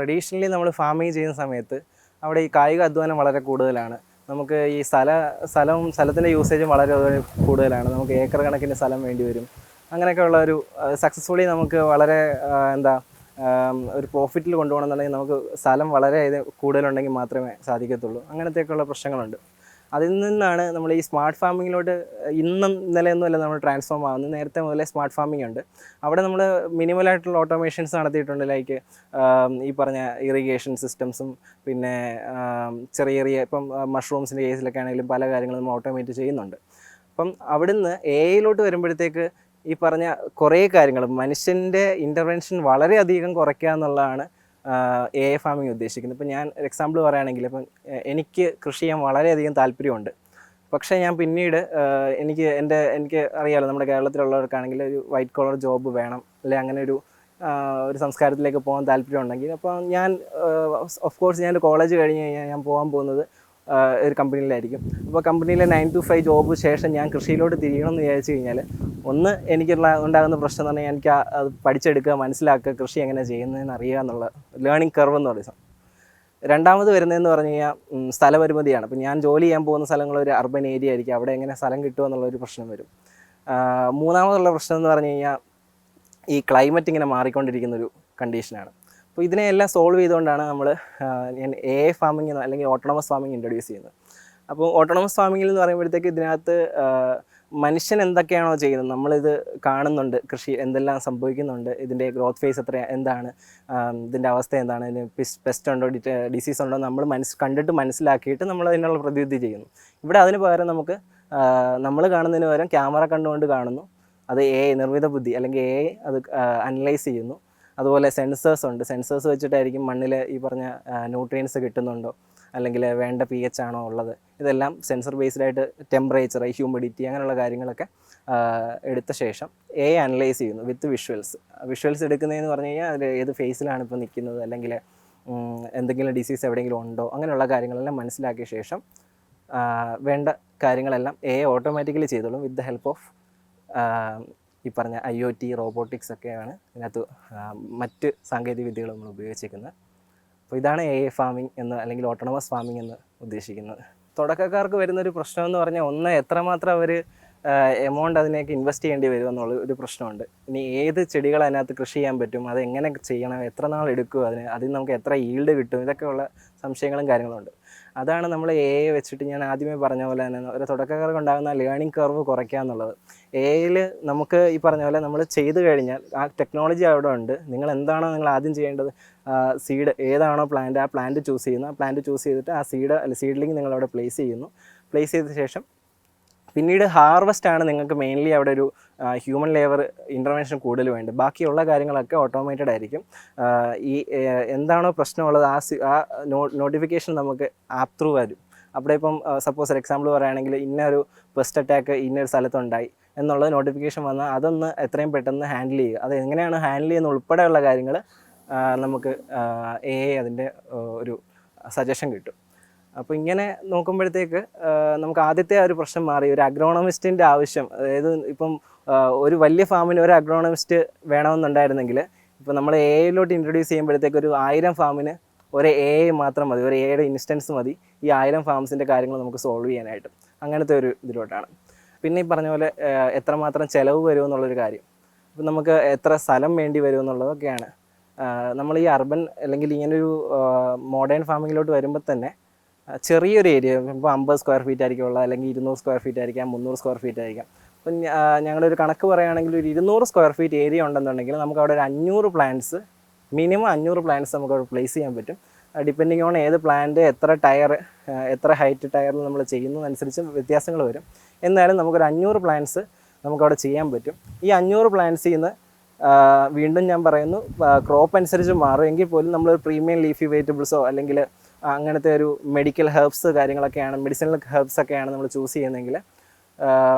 Traditionally നമ്മൾ farming ചെയ്യുന്ന സമയത്ത് അവിടെ ഈ കായിക അധ്വാനം വളരെ കൂടുതലാണ്. നമുക്ക് ഈ സ്ഥലത്തിൻ്റെ യൂസേജും വളരെ കൂടുതലാണ്. നമുക്ക് ഏക്കർ കണക്കിന് സ്ഥലം വേണ്ടി വരും. അങ്ങനെയൊക്കെയുള്ള ഒരു സക്സസ്ഫുള്ളി നമുക്ക് വളരെ ഒരു പ്രോഫിറ്റിൽ കൊണ്ടുപോകണമെന്നുണ്ടെങ്കിൽ നമുക്ക് സ്ഥലം വളരെ കൂടുതലുണ്ടെങ്കിൽ മാത്രമേ സാധിക്കത്തുള്ളൂ. അങ്ങനത്തെയൊക്കെയുള്ള പ്രശ്നങ്ങളുണ്ട്. അതിൽ നിന്നാണ് നമ്മൾ ഈ സ്മാർട്ട് ഫാമിങ്ങിലോട്ട് ഇന്നലെയൊന്നുമല്ല നമ്മൾ ട്രാൻസ്ഫോം ആകുന്നത്. നേരത്തെ മുതലേ സ്മാർട്ട് ഫാമിംഗ് ഉണ്ട്. അവിടെ നമ്മൾ മിനിമലായിട്ടുള്ള ഓട്ടോമേഷൻസ് നടത്തിയിട്ടുണ്ട്. ലൈക്ക് ഈ പറഞ്ഞ ഇറിഗേഷൻ സിസ്റ്റംസും പിന്നെ ചെറിയ ഇപ്പം മഷ്റൂംസിൻ്റെ കേസിലൊക്കെ ആണെങ്കിലും പല കാര്യങ്ങളും നമ്മൾ ഓട്ടോമേറ്റ് ചെയ്യുന്നുണ്ട്. അപ്പം അവിടുന്ന് AI വരുമ്പോഴത്തേക്ക് ഈ പറഞ്ഞ കുറേ കാര്യങ്ങൾ മനുഷ്യൻ്റെ ഇൻ്റർവെൻഷൻ വളരെയധികം കുറയ്ക്കുക എന്നുള്ളതാണ് AI ഫാമിംഗ് ഉദ്ദേശിക്കുന്നത്. ഇപ്പം ഞാൻ ഒരു എക്സാമ്പിൾ പറയുകയാണെങ്കിൽ, ഇപ്പം എനിക്ക് കൃഷി ചെയ്യാൻ വളരെയധികം താല്പര്യമുണ്ട്. പക്ഷേ ഞാൻ പിന്നീട് എനിക്ക് അറിയാമല്ലോ, നമ്മുടെ കേരളത്തിലുള്ളവർക്കാണെങ്കിൽ ഒരു വൈറ്റ് കോളർ ജോബ് വേണം, അല്ലെങ്കിൽ അങ്ങനെ ഒരു സംസ്കാരത്തിലേക്ക് പോകാൻ താല്പര്യമുണ്ടെങ്കിൽ, അപ്പോൾ ഞാൻ ഓഫ് കോഴ്സ് ഞാനൊരു കോളേജ് കഴിഞ്ഞ് കഴിഞ്ഞാൽ ഞാൻ പോകാൻ പോകുന്നത് ഒരു കമ്പനിയിലായിരിക്കും. അപ്പോൾ കമ്പനിയിലെ 9 to 5 ജോബ് ശേഷം ഞാൻ കൃഷിയിലോട്ട് തിരിയണമെന്ന് വിചാരിച്ചു കഴിഞ്ഞാൽ ഉണ്ടാകുന്ന പ്രശ്നം എന്ന് പറഞ്ഞാൽ എനിക്ക് അത് പഠിച്ചെടുക്കുക, മനസ്സിലാക്കുക, കൃഷി എങ്ങനെ ചെയ്യുന്നതെന്ന് അറിയുക എന്നുള്ള ലേണിംഗ് കർവ് എന്ന് പറയുന്നത്. രണ്ടാമത് വരുന്നതെന്ന് പറഞ്ഞു കഴിഞ്ഞാൽ സ്ഥലപരിമിതിയാണ്. അപ്പോൾ ഞാൻ ജോലി ചെയ്യാൻ പോകുന്ന സ്ഥലങ്ങൾ ഒരു അർബൻ ഏരിയ ആയിരിക്കും. അവിടെ എങ്ങനെ സ്ഥലം കിട്ടുമോ എന്നുള്ളൊരു പ്രശ്നം വരും. മൂന്നാമതുള്ള പ്രശ്നം എന്ന് പറഞ്ഞു കഴിഞ്ഞാൽ ഈ ക്ലൈമറ്റ് ഇങ്ങനെ മാറിക്കൊണ്ടിരിക്കുന്നൊരു കണ്ടീഷനാണ്. അപ്പോൾ ഇതിനെയെല്ലാം സോൾവ് ചെയ്തുകൊണ്ടാണ് ഞാൻ AI ഫാമിംഗ് അല്ലെങ്കിൽ ഓട്ടോണമസ് ഫാമിംഗ് ഇൻട്രൊഡ്യൂസ് ചെയ്യുന്നത്. അപ്പോൾ ഓട്ടോണമസ് ഫാമിങ്ങിൽ എന്ന് പറയുമ്പോഴത്തേക്ക് ഇതിനകത്ത് മനുഷ്യൻ എന്തൊക്കെയാണോ ചെയ്യുന്നത്, നമ്മളിത് കാണുന്നുണ്ട്, കൃഷി എന്തെല്ലാം സംഭവിക്കുന്നുണ്ട്, ഇതിൻ്റെ ഗ്രോത്ത് ഫേസ് എന്താണ്, ഇതിൻ്റെ അവസ്ഥ എന്താണ്, ഇതിന് പെസ്റ്റ് ഉണ്ടോ, ഡിസീസ് ഉണ്ടോ, നമ്മൾ കണ്ടിട്ട് മനസ്സിലാക്കിയിട്ട് നമ്മൾ അതിനുള്ള പ്രതിവിധി ചെയ്യുന്നു. ഇവിടെ അതിന് പകരം നമ്മൾ കാണുന്നതിന് പകരം ക്യാമറ കണ്ടുകൊണ്ട് കാണുന്നു. അത് AI നിർമ്മിത ബുദ്ധി അല്ലെങ്കിൽ AI അത് അനലൈസ് ചെയ്യുന്നു. അതുപോലെ സെൻസേഴ്സ് ഉണ്ട്. സെൻസേഴ്സ് വെച്ചിട്ടായിരിക്കും മണ്ണിൽ ഈ പറഞ്ഞ ന്യൂട്രിയൻസ് കിട്ടുന്നുണ്ടോ, അല്ലെങ്കിൽ വേണ്ട pH ആണോ ഉള്ളത്. ഇതെല്ലാം സെൻസർ ബേസ്ഡ് ആയിട്ട് ടെമ്പറേച്ചർ, ഹ്യൂമിഡിറ്റി അങ്ങനെയുള്ള കാര്യങ്ങളൊക്കെ എടുത്ത ശേഷം AI അനലൈസ് ചെയ്യുന്നു വിത്ത് വിഷ്വൽസ് എടുക്കുന്നതെന്ന് പറഞ്ഞു കഴിഞ്ഞാൽ അതിൽ ഏത് ഫേസിലാണ് ഇപ്പോൾ നിൽക്കുന്നത്, അല്ലെങ്കിൽ എന്തെങ്കിലും ഡിസീസ് എവിടെയെങ്കിലും ഉണ്ടോ, അങ്ങനെയുള്ള കാര്യങ്ങളെല്ലാം മനസ്സിലാക്കിയ ശേഷം വേണ്ട കാര്യങ്ങളെല്ലാം AI ഓട്ടോമാറ്റിക്കലി ചെയ്തോളും വിത്ത് ദ ഹെൽപ്പ് ഓഫ് ഈ പറഞ്ഞ IoT, റോബോട്ടിക്സ് ഒക്കെയാണ് ഇതിനകത്ത് മറ്റ് സാങ്കേതിക വിദ്യകൾ നമ്മൾ ഉപയോഗിച്ചിരിക്കുന്നത്. അപ്പോൾ ഇതാണ് AI ഫാമിംഗ് എന്ന് അല്ലെങ്കിൽ ഓട്ടോണമസ് ഫാമിംഗ് എന്ന് ഉദ്ദേശിക്കുന്നത്. തുടക്കക്കാർക്ക് വരുന്നൊരു പ്രശ്നം എന്ന് പറഞ്ഞാൽ എത്രമാത്രം അവർ എമൗണ്ട് അതിനേക്ക് ഇൻവെസ്റ്റ് ചെയ്യേണ്ടി വരും എന്നുള്ള ഒരു പ്രശ്നമുണ്ട്. ഇനി ഏത് ചെടികൾ അതിനകത്ത് കൃഷി ചെയ്യാൻ പറ്റും, അത് എങ്ങനെ ചെയ്യണം, എത്ര നാൾ എടുക്കും, അതിൽ നമുക്ക് എത്ര ഈൽഡ് കിട്ടും, ഇതൊക്കെയുള്ള സംശയങ്ങളും കാര്യങ്ങളുണ്ട്. അതാണ് നമ്മൾ AI വെച്ചിട്ട് ഞാൻ ആദ്യമേ പറഞ്ഞ പോലെ തന്നെ ഒരു തുടക്കക്കാർക്ക് ഉണ്ടാകുന്ന ലേണിംഗ് കർവ് കുറയ്ക്കുക എന്നുള്ളത്. AI നമുക്ക് ഈ പറഞ്ഞ പോലെ നമ്മൾ ചെയ്ത് കഴിഞ്ഞാൽ ആ ടെക്നോളജി അവിടെ ഉണ്ട്. നിങ്ങൾ ആദ്യം ചെയ്യേണ്ടത്, സീഡ് ഏതാണോ പ്ലാന്റ്, ആ പ്ലാന്റ് ചൂസ് ചെയ്യുന്നു. ആ പ്ലാന്റ് ചൂസ് ചെയ്തിട്ട് ആ സീഡ്ലിംഗ് നിങ്ങളവിടെ പ്ലേസ് ചെയ്ത ശേഷം പിന്നീട് ഹാർവെസ്റ്റാണ് നിങ്ങൾക്ക് മെയിൻലി അവിടെ ഒരു ഹ്യൂമൻ ലേബർ ഇൻ്റർവെൻഷൻ കൂടുതൽ വേണ്ടത്. ബാക്കിയുള്ള കാര്യങ്ങളൊക്കെ ഓട്ടോമേറ്റഡ് ആയിരിക്കും. ഈ എന്താണോ പ്രശ്നമുള്ളത് ആ നോട്ടിഫിക്കേഷൻ നമുക്ക് ആപ്പ് ത്രൂ വരും. അവിടെ ഇപ്പം സപ്പോസ് ഒരു എക്സാമ്പിൾ പറയുകയാണെങ്കിൽ ഇന്നൊരു പെസ്റ്റ് അറ്റാക്ക് ഇന്നൊരു സ്ഥലത്തുണ്ടായി എന്നുള്ളത് നോട്ടിഫിക്കേഷൻ വന്നാൽ അതൊന്ന് എത്രയും പെട്ടെന്ന് ഹാൻഡിൽ ചെയ്യുക. അത് എങ്ങനെയാണ് ഹാൻഡിൽ ചെയ്യുന്ന ഉൾപ്പെടെയുള്ള കാര്യങ്ങൾ നമുക്ക് AI അതിൻ്റെ ഒരു സജഷൻ കിട്ടും. അപ്പോൾ ഇങ്ങനെ നോക്കുമ്പോഴത്തേക്ക് നമുക്ക് ആദ്യത്തെ ഒരു പ്രശ്നം മാറി. ഒരു അഗ്രോണമിസ്റ്റിൻ്റെ ആവശ്യം, അതായത് ഇപ്പം ഒരു വലിയ ഫാമിന് ഒരു അഗ്രോണമിസ്റ്റ് വേണമെന്നുണ്ടായിരുന്നെങ്കിൽ ഇപ്പോൾ നമ്മൾ AI ഇൻട്രൊഡ്യൂസ് ചെയ്യുമ്പോഴത്തേക്ക് ഒരു 1000 ഫാമിന് ഒരു AI മാത്രം മതി, ഒരു AI ഇൻസ്റ്റൻസ് മതി ഈ 1000 ഫാംസിൻ്റെ കാര്യങ്ങൾ നമുക്ക് സോൾവ് ചെയ്യാനായിട്ട്. അങ്ങനത്തെ ഒരു ഇതിലോട്ടാണ്. പിന്നെ ഈ പറഞ്ഞ പോലെ എത്രമാത്രം ചിലവ് വരുമെന്നുള്ളൊരു കാര്യം, ഇപ്പം നമുക്ക് എത്ര സ്ഥലം വേണ്ടി വരുമെന്നുള്ളതൊക്കെയാണ്. നമ്മൾ ഈ അർബൻ അല്ലെങ്കിൽ ഇങ്ങനൊരു മോഡേൺ ഫാമിങ്ങിലോട്ട് വരുമ്പോൾ തന്നെ ചെറിയൊരു ഏരിയ, ഇപ്പോൾ 50 സ്ക്വയർ ഫീറ്റ് ആയിരിക്കും ഉള്ളത്, അല്ലെങ്കിൽ 200 സ്ക്വയർ ഫീറ്റ് ആയിരിക്കാം, 300 സ്ക്വയർ ഫീറ്റ് ആയിരിക്കാം. അപ്പം ഞങ്ങളുടെ ഒരു കണക്ക് പറയുകയാണെങ്കിൽ ഒരു 200 സ്ക്വയർ ഫീറ്റ് ഏരിയ ഉണ്ടെന്നുണ്ടെങ്കിൽ നമുക്ക് അവിടെ ഒരു 500 പ്ലാന്റ്സ്, മിനിമം 500 പ്ലാന്റ്സ് നമുക്ക് അവിടെ പ്ലേസ് ചെയ്യാൻ പറ്റും. ഡിപ്പെൻഡിങ് ഓൺ ഏത് പ്ലാന്റ്, എത്ര ഹൈറ്റ് ടയറിൽ നമ്മൾ ചെയ്യുന്നതനുസരിച്ച് വ്യത്യാസങ്ങൾ വരും. എന്നാലും നമുക്കൊരു 500 പ്ലാന്റ്സ് നമുക്കവിടെ ചെയ്യാൻ പറ്റും. ഈ 500 പ്ലാന്റ്സിൽ നിന്ന് വീണ്ടും ഞാൻ പറയുന്നു, ക്രോപ്പ് അനുസരിച്ച് മാറും. എങ്കിൽ പോലും നമ്മളൊരു പ്രീമിയം ലീഫി വെജിറ്റബിൾസോ അല്ലെങ്കിൽ അങ്ങനത്തെ ഒരു മെഡിക്കൽ ഹെർബ്സ് കാര്യങ്ങളൊക്കെയാണ്, മെഡിസിനൽ ഹെർബ്സ് ഒക്കെയാണ് നമ്മൾ ചൂസ് ചെയ്യുന്നതെങ്കിൽ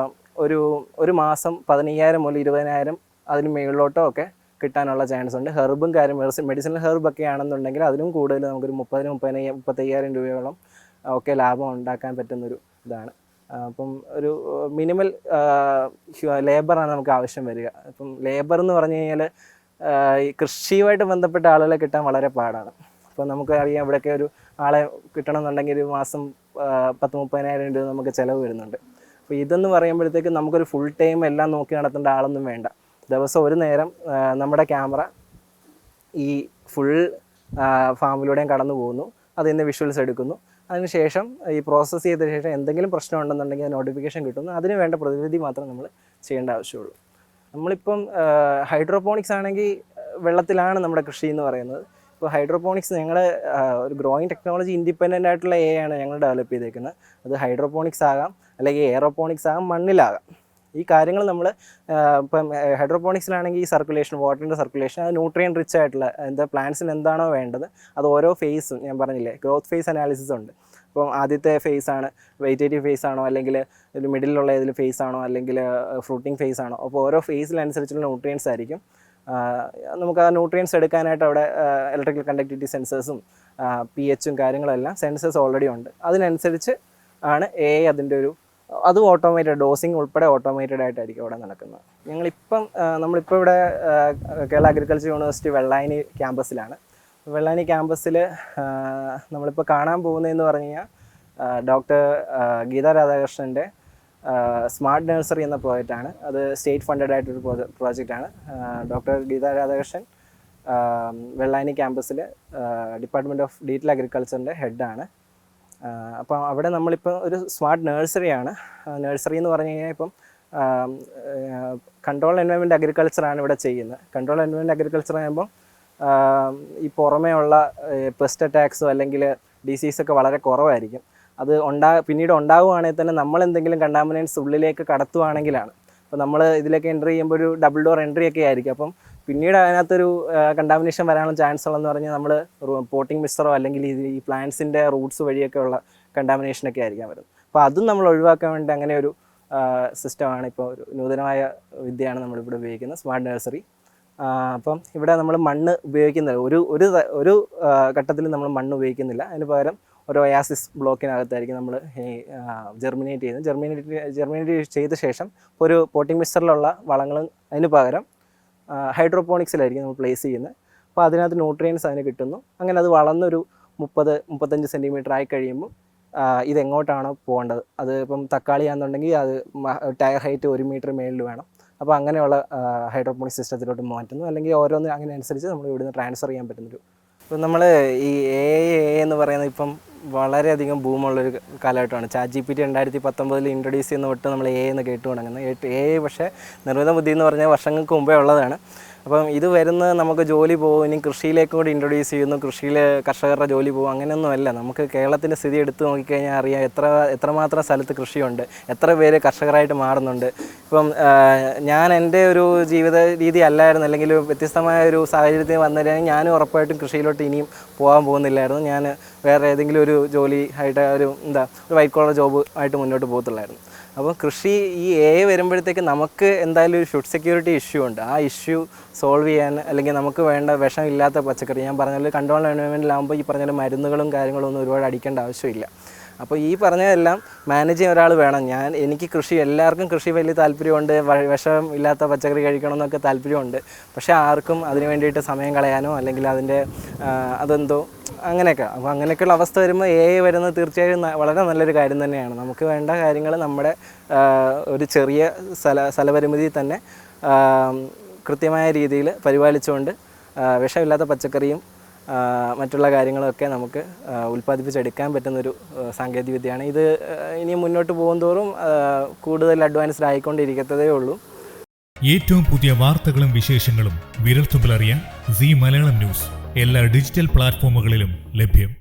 ഒരു മാസം 15,000 മുതൽ 20,000 അതിന് മുകളിലോട്ടോ ഒക്കെ കിട്ടാനുള്ള ചാൻസ് ഉണ്ട്. ഹെർബും മെഡിസിനൽ ഹെർബ് ഒക്കെ ആണെന്നുണ്ടെങ്കിൽ അതിലും കൂടുതൽ നമുക്കൊരു 35,000 രൂപയോളം ഒക്കെ ലാഭം ഉണ്ടാക്കാൻ പറ്റുന്നൊരു ഇതാണ്. അപ്പം ഒരു മിനിമൽ ലേബറാണ് നമുക്ക് ആവശ്യം വരിക. ഇപ്പം ലേബർ എന്ന് പറഞ്ഞു കഴിഞ്ഞാൽ ഈ കൃഷിയുമായിട്ട് ബന്ധപ്പെട്ട ആളുകളെ കിട്ടാൻ വളരെ പാടാണ്. ഇപ്പോൾ നമുക്ക് അറിയാം ഇവിടെയൊക്കെ ഒരു ആളെ കിട്ടണമെന്നുണ്ടെങ്കിൽ ഒരു മാസം 10-30,000 രൂപ നമുക്ക് ചിലവ് വരുന്നുണ്ട്. അപ്പോൾ ഇതെന്ന് പറയുമ്പോഴത്തേക്ക് നമുക്കൊരു ഫുൾ ടൈം എല്ലാം നോക്കി നടത്തേണ്ട ആളൊന്നും വേണ്ട. ദിവസം ഒരു നേരം നമ്മുടെ ക്യാമറ ഈ ഫുൾ ഫാമിലൂടെയും കടന്നു പോകുന്നു, അതിൽ നിന്ന് വിഷ്വൽസ് എടുക്കുന്നു. അതിനുശേഷം ഈ പ്രോസസ്സ് ചെയ്ത ശേഷം എന്തെങ്കിലും പ്രശ്നം ഉണ്ടെന്നുണ്ടെങ്കിൽ നോട്ടിഫിക്കേഷൻ കിട്ടുന്നു. അതിന് വേണ്ട പ്രതിവിധി മാത്രം നമ്മൾ ചെയ്യേണ്ട ആവശ്യമുള്ളൂ. നമ്മളിപ്പം ഹൈഡ്രോപോണിക്സ് ആണെങ്കിൽ വെള്ളത്തിലാണ് നമ്മുടെ കൃഷി എന്ന് പറയുന്നത്. ഇപ്പോൾ ഹൈഡ്രോപോണിക്സ് ഞങ്ങൾ ഒരു ഗ്രോയിങ് ടെക്നോളജി ഇൻഡിപെൻഡൻ്റ് ആയിട്ടുള്ള ആണ് ഞങ്ങൾ ഡെവലപ്പ് ചെയ്തേക്കുന്നത്. അത് ഹൈഡ്രോപോണിക്സ് ആകാം, അല്ലെങ്കിൽ എയറോപോണിക്സ് ആകാം, മണ്ണിലാകാം. ഈ കാര്യങ്ങൾ നമ്മൾ ഇപ്പം ഹൈഡ്രോപോണിക്സിലാണെങ്കിൽ ഈ സർക്കുലേഷൻ, വാട്ടറിൻ്റെ സർക്കുലേഷൻ, അത് ന്യൂട്രിയൻ റിച്ച് ആയിട്ടുള്ള പ്ലാന്റ്സിന് എന്താണോ വേണ്ടത് അത് ഓരോ ഫേസും ഞാൻ പറഞ്ഞില്ലേ, ഗ്രോത്ത് ഫേസ് അനാലിസിസ് ഉണ്ട്. ഇപ്പം ആദ്യത്തെ ഫേസ് ആണ് വെജിറ്റേറ്റീവ് ഫേസ് ആണോ, അല്ലെങ്കിൽ ഒരു മിഡിലുള്ള ഏതിൽ ഫേസ് ആണോ, അല്ലെങ്കിൽ ഫ്രൂട്ടിങ് ഫേസ് ആണോ. അപ്പോൾ ഓരോ ഫേസിനനുസരിച്ചുള്ള ന്യൂട്രിയൻസ് ആയിരിക്കും. നമുക്ക് ആ ന്യൂട്രിയൻസ് എടുക്കാനായിട്ട് അവിടെ ഇലക്ട്രിക്കൽ കണ്ടക്ടിവിറ്റി സെൻസേഴ്സും pHും കാര്യങ്ങളെല്ലാം സെൻസേഴ്സ് ഓൾറെഡി ഉണ്ട്. അതിനനുസരിച്ച് ആണ് അതിൻ്റെ ഒരു അതും ഓട്ടോമേറ്റഡ്, ഡോസിങ് ഉൾപ്പെടെ ഓട്ടോമേറ്റഡ് ആയിട്ടായിരിക്കും അവിടെ നടക്കുന്നത്. നമ്മളിപ്പോൾ ഇവിടെ കേരള അഗ്രികൾച്ചർ യൂണിവേഴ്സിറ്റി വെള്ളായണി ക്യാമ്പസിലാണ്. വെള്ളായണി ക്യാമ്പസിൽ നമ്മളിപ്പോൾ കാണാൻ പോകുന്നതെന്ന് പറഞ്ഞു കഴിഞ്ഞാൽ ഡോക്ടർ ഗീതാ രാധാകൃഷ്ണൻ്റെ സ്മാർട്ട് നഴ്സറി എന്ന പ്രോജക്റ്റാണ്. അത് സ്റ്റേറ്റ് ഫണ്ടഡ് ആയിട്ടൊരു പ്രോജക്റ്റാണ്. ഡോക്ടർ ഗീതാ രാധാകൃഷ്ണൻ വെള്ളായണി ക്യാമ്പസിൽ ഡിപ്പാർട്ട്മെൻറ്റ് ഓഫ് ഡീറ്റെയിൽ അഗ്രികൾച്ചറിൻ്റെ ഹെഡാണ്. അപ്പോൾ അവിടെ നമ്മളിപ്പോൾ ഒരു സ്മാർട്ട് നഴ്സറിയാണ്. നഴ്സറി എന്ന് പറഞ്ഞു കഴിഞ്ഞാൽ ഇപ്പം കൺട്രോൾ എൻവയോൺമെൻറ്റ് അഗ്രികൾച്ചറാണ് ഇവിടെ ചെയ്യുന്നത്. കൺട്രോൾ എൻവയോൺമെൻറ്റ് അഗ്രികൾച്ചർ ആകുമ്പോൾ ഈ പുറമേ ഉള്ള പെസ്റ്റ് അറ്റാക്സോ അല്ലെങ്കിൽ ഡിസീസൊക്കെ വളരെ കുറവായിരിക്കും. അത് പിന്നീട് ഉണ്ടാവുകയാണെങ്കിൽ തന്നെ നമ്മളെന്തെങ്കിലും കണ്ടാമിനൻസ് ഉള്ളിലേക്ക് കടത്തുവാണെങ്കിലാണ്. അപ്പോൾ നമ്മൾ ഇതിലേക്ക് എൻട്രി ചെയ്യുമ്പോൾ ഒരു ഡബിൾ ഡോർ എൻട്രി ഒക്കെ ആയിരിക്കും. അപ്പം പിന്നീട് അതിനകത്തൊരു കണ്ടാമിനേഷൻ വരാനുള്ള ചാൻസ് ഉള്ളതെന്ന് പറഞ്ഞാൽ നമ്മൾ പോട്ടിംഗ് മിക്സറോ അല്ലെങ്കിൽ ഈ പ്ലാന്റ്സിൻ്റെ റൂട്ട്സ് വഴിയൊക്കെ ഉള്ള കണ്ടാമിനേഷനൊക്കെ ആയിരിക്കാൻ വരുന്നത്. അപ്പോൾ അതും നമ്മൾ ഒഴിവാക്കാൻ വേണ്ടി അങ്ങനെ ഒരു സിസ്റ്റമാണ്, ഇപ്പോൾ ഒരു നൂതനമായ വിദ്യയാണ് നമ്മളിവിടെ ഉപയോഗിക്കുന്നത്, സ്മാർട്ട് നഴ്സറി. അപ്പം ഇവിടെ നമ്മൾ മണ്ണ് ഉപയോഗിക്കുന്നില്ല, ഒരു ഘട്ടത്തിൽ നമ്മൾ മണ്ണ് ഉപയോഗിക്കുന്നില്ല. അതിന് പകരം ഒരു ഒയാസിസ് ബ്ലോക്കിനകത്തായിരിക്കും നമ്മൾ ജെർമിനേറ്റ് ചെയ്യുന്നത്. ജെർമിനേറ്റ് ചെയ്ത ശേഷം ഒരു പോട്ടിംഗ് മിക്സറിലുള്ള വളങ്ങളും അതിന് പകരം ഹൈഡ്രോപോണിക്സിലായിരിക്കും നമ്മൾ പ്ലേസ് ചെയ്യുന്നത്. അപ്പോൾ അതിനകത്ത് ന്യൂട്രിയൻസ് അതിന് കിട്ടുന്നു. അങ്ങനെ അത് വളർന്നൊരു 30-35 സെൻറ്റിമീറ്റർ ആയി കഴിയുമ്പോൾ ഇതെങ്ങോട്ടാണോ പോകേണ്ടത്, അത് ഇപ്പം തക്കാളിയാണെന്നുണ്ടെങ്കിൽ അത് ടയർ ഹൈറ്റ് 1 മീറ്റർ മേളിൽ വേണം. അപ്പോൾ അങ്ങനെയുള്ള ഹൈഡ്രോപോണിക് സിസ്റ്റത്തിലോട്ട് മാറ്റുന്നു. അല്ലെങ്കിൽ ഓരോന്ന് അങ്ങനെ അനുസരിച്ച് നമ്മൾ ഇവിടുന്ന് ട്രാൻസ്ഫർ ചെയ്യാൻ പറ്റുന്നൊരു. ഇപ്പം നമ്മൾ ഈ എന്ന് പറയുന്നത് ഇപ്പം വളരെയധികം ബൂമുള്ളൊരു കാലഘട്ടമാണ്. ChatGPT 2019 ഇൻട്രൊഡ്യൂസ് ചെയ്യുന്ന തൊട്ട് നമ്മൾ എന്ന് കേട്ടു തുടങ്ങുന്നത്. പക്ഷേ നിർമ്മിത ബുദ്ധി എന്ന് പറഞ്ഞാൽ വർഷങ്ങൾക്ക് മുമ്പേ ഉള്ളതാണ്. അപ്പം ഇത് വരുന്നത് നമുക്ക് ജോലി പോകും, ഇനി കൃഷിയിലേക്ക് കൂടി ഇൻട്രൊഡ്യൂസ് ചെയ്യുന്നു, കൃഷിയിൽ കർഷകരുടെ ജോലി പോകും, അങ്ങനെയൊന്നുമല്ല. നമുക്ക് കേരളത്തിൻ്റെ സ്ഥിതി എടുത്ത് നോക്കിക്കഴിഞ്ഞാൽ അറിയാം എത്രമാത്രം സ്ഥലത്ത് കൃഷിയുണ്ട്, എത്ര പേര് കർഷകരായിട്ട് മാറുന്നുണ്ട്. ഇപ്പം ഞാൻ എൻ്റെ ഒരു ജീവിത രീതി അല്ലായിരുന്നു, അല്ലെങ്കിൽ വ്യത്യസ്തമായ ഒരു സാഹചര്യത്തിൽ വന്നിരുന്നെങ്കിൽ ഞാനും ഉറപ്പായിട്ടും കൃഷിയിലോട്ട് ഇനിയും പോകാൻ പോകുന്നില്ലായിരുന്നു. ഞാൻ വേറെ ഏതെങ്കിലും ഒരു ജോലി ആയിട്ട് ഒരു വൈറ്റ് കോളർ ജോബ് ആയിട്ട് മുന്നോട്ട് പോകത്തുള്ളായിരുന്നു. അപ്പോൾ കൃഷി ഈ വരുമ്പോഴത്തേക്ക് നമുക്ക് എന്തായാലും ഒരു ഫുഡ് സെക്യൂരിറ്റി ഇഷ്യൂ ഉണ്ട്. ആ ഇഷ്യൂ സോൾവ് ചെയ്യാൻ, അല്ലെങ്കിൽ നമുക്ക് വേണ്ട വിഷമില്ലാത്ത പച്ചക്കറി, ഞാൻ പറഞ്ഞ കൺട്രോൾ എൻവയോൺമെൻറ്റിലാകുമ്പോൾ ഈ പറഞ്ഞ മരുന്നുകളും കാര്യങ്ങളും ഒന്നും ഒരുപാട് അടിക്കേണ്ട ആവശ്യമില്ല. അപ്പോൾ ഈ പറഞ്ഞതെല്ലാം മാനേജ് ചെയ്യാൻ ഒരാൾ വേണം. എനിക്ക് എല്ലാവർക്കും കൃഷി വലിയ താല്പര്യമുണ്ട്, വിഷം ഇല്ലാത്ത പച്ചക്കറി കഴിക്കണം എന്നൊക്കെ താല്പര്യമുണ്ട്. പക്ഷേ ആർക്കും അതിന് വേണ്ടിയിട്ട് സമയം കളയാനോ അല്ലെങ്കിൽ അതിൻ്റെ അതെന്തോ അങ്ങനെയൊക്കെ. അപ്പോൾ അങ്ങനെയൊക്കെയുള്ള അവസ്ഥ വരുമ്പോൾ വരുന്നത് തീർച്ചയായും വളരെ നല്ലൊരു കാര്യം തന്നെയാണ്. നമുക്ക് വേണ്ട കാര്യങ്ങൾ നമ്മുടെ ഒരു ചെറിയ സ്ഥലപരിമിതിയിൽ തന്നെ കൃത്യമായ രീതിയിൽ പരിപാലിച്ചുകൊണ്ട് വിഷമില്ലാത്ത പച്ചക്കറിയും മറ്റുള്ള കാര്യങ്ങളൊക്കെ നമുക്ക് ഉൽപ്പാദിപ്പിച്ചെടുക്കാൻ പറ്റുന്നൊരു സാങ്കേതികവിദ്യയാണ് ഇത്. ഇനി മുന്നോട്ട് പോകുന്തോറും കൂടുതൽ അഡ്വാൻസ്ഡ് ആയിക്കൊണ്ടിരിക്കത്തതേ ഉള്ളൂ. ഏറ്റവും പുതിയ വാർത്തകളും വിശേഷങ്ങളും വിരൽത്തുമ്പിലറിയാൻ സീ മലയാളം ന്യൂസ് എല്ലാ ഡിജിറ്റൽ പ്ലാറ്റ്ഫോമുകളിലും ലഭ്യം.